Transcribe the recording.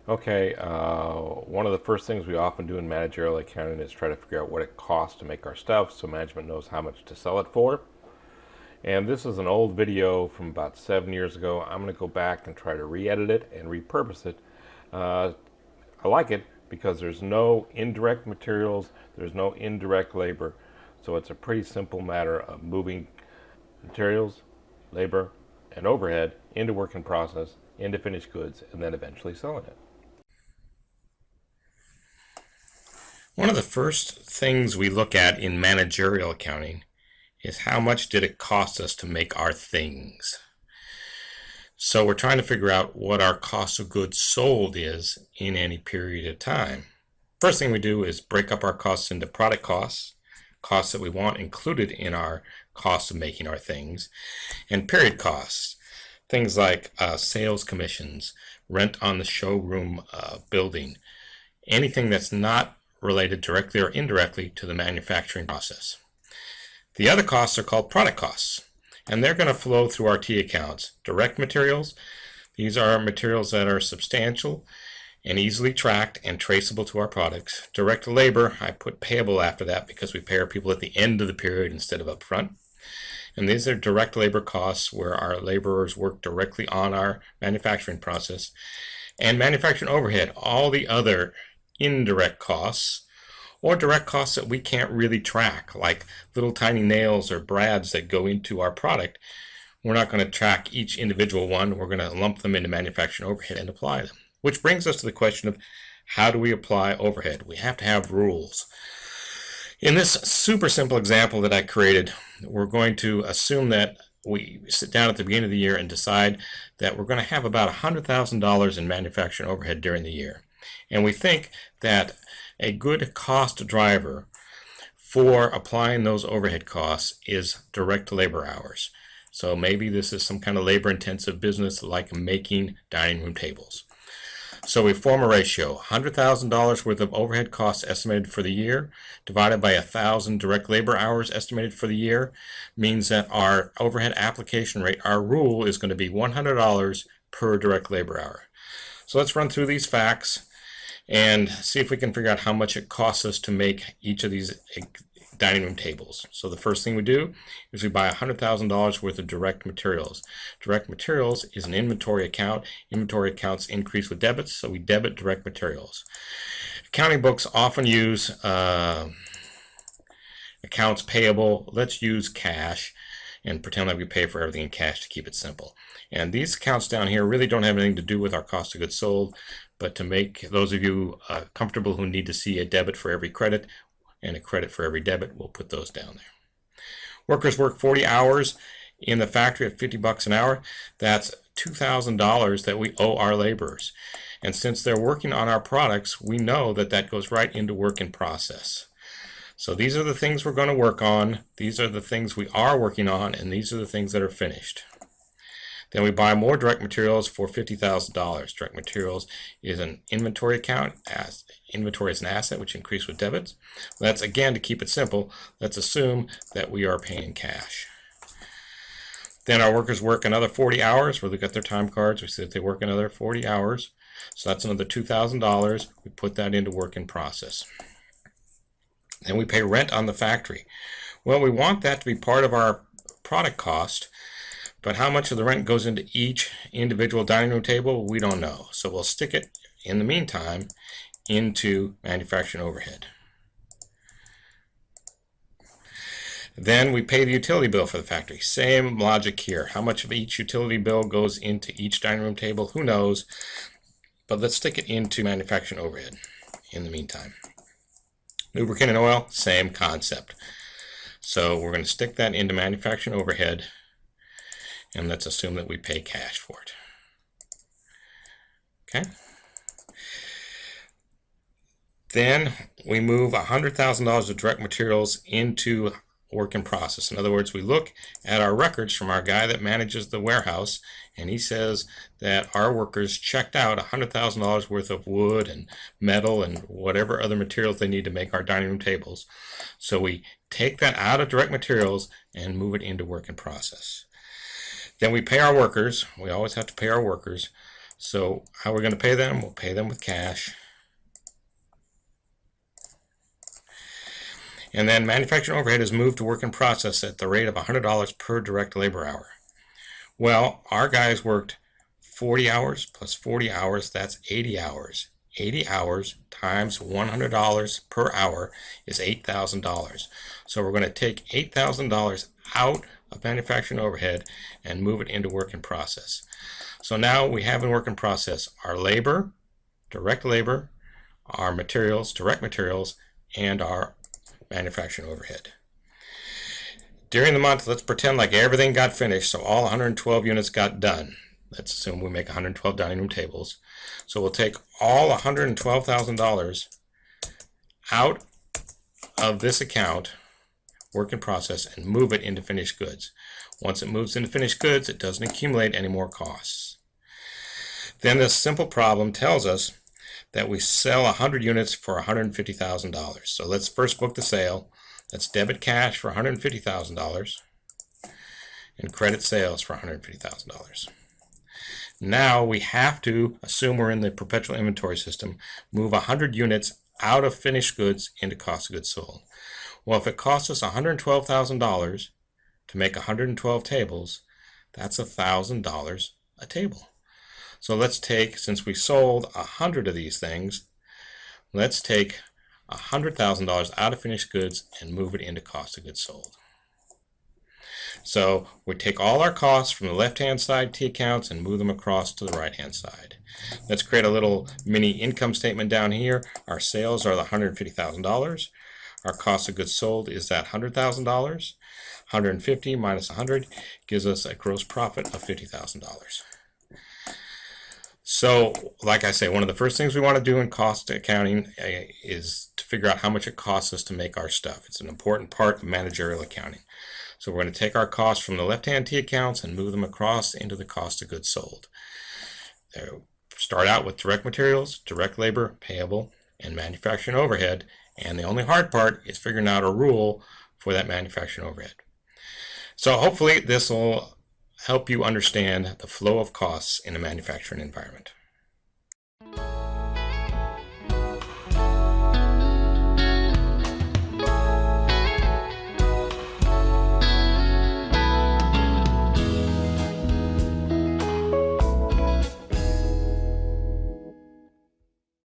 Okay, one of the first things we often do in managerial accounting is try to figure out what it costs to make our stuff so management knows how much to sell it for. And this is an old video from about 7 years ago. I'm going to go back and try to re-edit it and repurpose it. Uh, I like it because there's no indirect materials, there's no indirect labor. So it's a pretty simple matter of moving materials, labor, and overhead into work in process, into finished goods, and then eventually selling it. One of the first things we look at in managerial accounting is how much did it cost us to make our things. So we're trying to figure out what our cost of goods sold is in any period of time. First thing we do is break up our costs into product costs, costs that we want included in our cost of making our things, and period costs, things like sales commissions, rent on the showroom building, anything that's not related directly or indirectly to the manufacturing process. The other costs are called product costs, and they're going to flow through our T accounts. Direct materials, these are materials that are substantial and easily tracked and traceable to our products. Direct labor, I put payable after that because we pay our people at the end of the period instead of up front. And these are direct labor costs where our laborers work directly on our manufacturing process. And manufacturing overhead, all the other indirect costs or direct costs that we can't really track, like little tiny nails or brads that go into our product. We're not going to track each individual one. We're going to lump them into manufacturing overhead and apply them. Which brings us to the question of how do we apply overhead? We have to have rules. In this super simple example that I created, we're going to assume that we sit down at the beginning of the year and decide that we're going to have about $100,000 in manufacturing overhead during the year. And we think that a good cost driver for applying those overhead costs is direct labor hours. So maybe this is some kind of labor intensive business like making dining room tables. So we form a ratio, $100,000 worth of overhead costs estimated for the year divided by 1,000 direct labor hours estimated for the year means that our overhead application rate, our rule, is going to be $100 per direct labor hour. So let's run through these facts and see if we can figure out how much it costs us to make each of these dining room tables. So the first thing we do is we buy $100,000 worth of direct materials. Direct materials is an inventory account. Inventory accounts increase with debits, so we debit direct materials. Accounting books often use accounts payable. Let's use cash and pretend like we pay for everything in cash to keep it simple. And these accounts down here really don't have anything to do with our cost of goods sold, but to make those of you comfortable who need to see a debit for every credit and a credit for every debit, we'll put those down there. Workers work 40 hours in the factory at $50 an hour. That's $2,000 that we owe our laborers. And since they're working on our products, we know that that goes right into work in process. So these are the things we're going to work on. These are the things we are working on, and these are the things that are finished. Then we buy more direct materials for $50,000. Direct materials is an inventory account. Inventory is an asset which increases with debits. That's, again, to keep it simple, let's assume that we are paying cash. Then our workers work another 40 hours. We look at their time cards. We see that they work another 40 hours. So that's another $2,000. We put that into work in process. Then we pay rent on the factory. Well, we want that to be part of our product cost, but how much of the rent goes into each individual dining room table, we don't know. So we'll stick it, in the meantime, into manufacturing overhead. Then we pay the utility bill for the factory. Same logic here. How much of each utility bill goes into each dining room table, who knows? But let's stick it into manufacturing overhead in the meantime. Lubricant and oil, same concept. So we're going to stick that into manufacturing overhead, and let's assume that we pay cash for it. Okay. Then we move $100,000 of direct materials into work in process. In other words, we look at our records from our guy that manages the warehouse, and he says that our workers checked out $100,000 worth of wood and metal and whatever other materials they need to make our dining room tables. So we take that out of direct materials and move it into work in process. Then we pay our workers. We always have to pay our workers. So how we're going to pay them? We'll pay them with cash. And then manufacturing overhead is moved to work in process at the rate of $100 per direct labor hour. Well, our guys worked 40 hours plus 40 hours, that's 80 hours. 80 hours times $100 per hour is $8,000. So we're going to take $8,000 out of manufacturing overhead and move it into work in process. So now we have in work in process our labor, our materials, direct materials, and our manufacturing overhead. During the month, let's pretend like everything got finished, so all 112 units got done. Let's assume we make 112 dining room tables. So we'll take all $112,000 out of this account, work in process, and move it into finished goods. Once it moves into finished goods, it doesn't accumulate any more costs. Then this simple problem tells us that we sell 100 units for $150,000. So let's first book the sale. Let's debit cash for $150,000 and credit sales for $150,000. Now we have to, assume we're in the perpetual inventory system, move 100 units out of finished goods into cost of goods sold. Well, if it costs us $112,000 to make 112 tables, that's $1,000 a table. So let's take, since we sold 100 of these things, let's take $100,000 out of finished goods and move it into cost of goods sold. So we take all our costs from the left-hand side T accounts and move them across to the right-hand side. Let's create a little mini income statement down here. Our sales are the $150,000. Our cost of goods sold is that $100,000. 150 minus 100 gives us a gross profit of $50,000. So, like I say, one of the first things we want to do in cost accounting is to figure out how much it costs us to make our stuff. It's an important part of managerial accounting. So we're going to take our costs from the left-hand T accounts and move them across into the cost of goods sold. Start out with direct materials, direct labor, payable, and manufacturing overhead. And the only hard part is figuring out a rule for that manufacturing overhead. So hopefully this will help you understand the flow of costs in a manufacturing environment.